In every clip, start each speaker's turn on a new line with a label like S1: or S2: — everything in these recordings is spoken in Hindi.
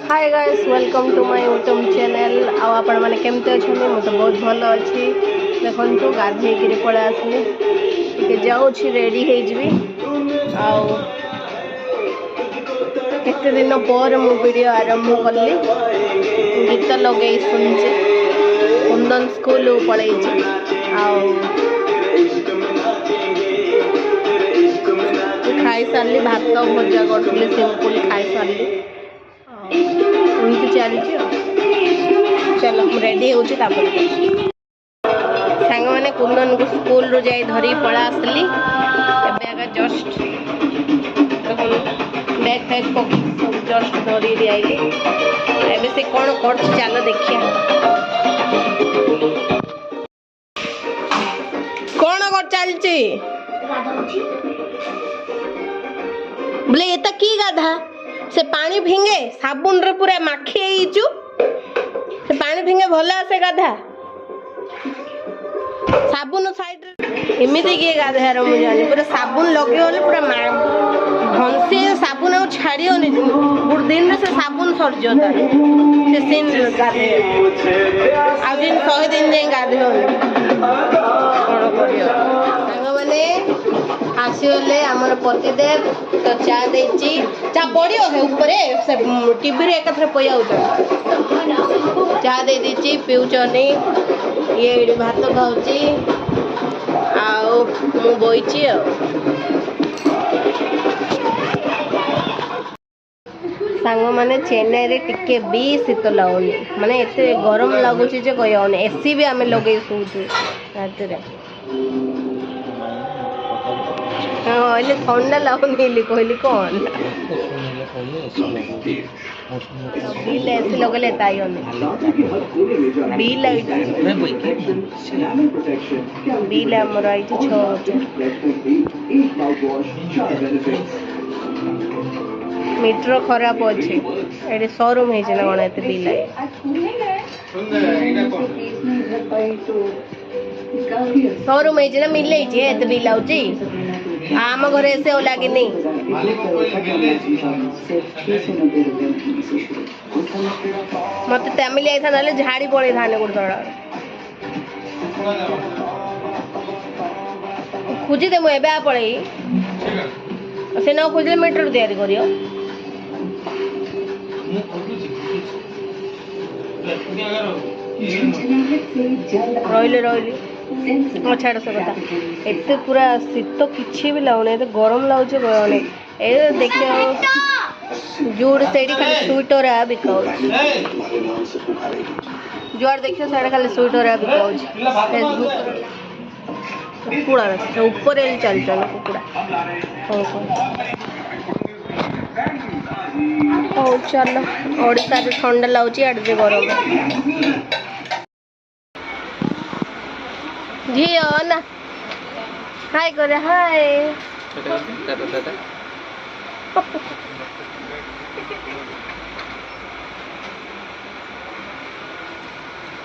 S1: Hi guys welcome to my YouTube channel आपण मैंने केमती अच्छा मुझे तो बहुत भल अच्छी देखो गाधे पड़ा आसली टे जाऊँगी रेडी होते दिन पर मु वीडियो आरंभ कली गीत लगे शुणुचे कुंदन स्कूल पलैी खाई सारी भात भजा करी सिंपल खाई सारी चलती चलो रेडी हो सांग मैंने कुंदन को स्कूल रू जाई धरी पड़ा आसली आगे जस्ट बैग फैग सब जस्ट धरी आईली एबे से कौन कर चलो देखिए कौन कर चलची बोले ये तो की गाधा से पानी फिंगे साबुन रे पूरा माखी आईचु से पानी फिंगे भल आसे गाधा साबुन साइड रे एमिति के गाधा रे मु जानी पूरा साबुन लगे होले पूरा भंसी साबुन आ छाड़ियो नि गुड दिन रे से साबुन सर जो तार से सीन गाधे आ दिन 100 दिन जे गाधे हो कोन करियो संग माने आसीले हमर पतिदेव तो चा देची चा पड़ियो है ऊपर से टीवी रे एकथरे पया होता चा दे देची पिउचनी ये भात खाऊची आओ मु बोईची सांग माने चेन्नई रे टिके भी शीत लगुनि माने एते गरम लगुच जे कहन एसी भी आम लगे सोचु रात रे हाँ ठंडा लगुनि कहली कौन बिल ऐसे लगले बिल बिल आमर आई 6,000 मीटर खराब अच्छे ये शोरूम है ना कौन एत बिल शोरूम है ना मिले एत बिल आउची आम घर ऐसे हो लगे नहीं मत फैमिली आई था झाड़ी पड़े था गोटे खोजी दे मुझे पड़े से न खोजले मीटर तैयारी करियो रहिले रहिले छाड़ से कथा एते पूरा शीत किसी भी लगुनि तो गरम लगुच कहने ये देखिए जोड़ से खाली स्वेटर आ बिकाऊ जुआर देखिए साढ़े खाली स्वेटर आ बिकाऊ फेसबुक कुकुड़ा से ऊपर चल चल कुकुड़ा हो चलो ओडिशा ठंडा लगुच आड़े गरम झील ना हाय करे हाय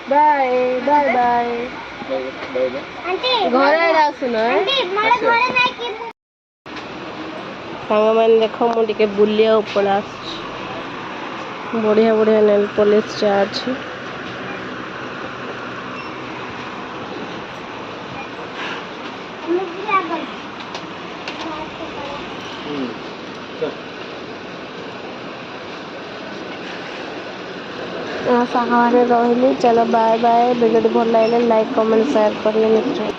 S1: बाय बाय बाय घर आसुन सांग मैंने देख मुझे बुलिया पड़ा बढ़िया बढ़िया नेल पॉलिश चा अच्छी साहा रही चलो बाय बाय वीडियो भल लगे लाइक कमेंट शेयर करिए निश्चय।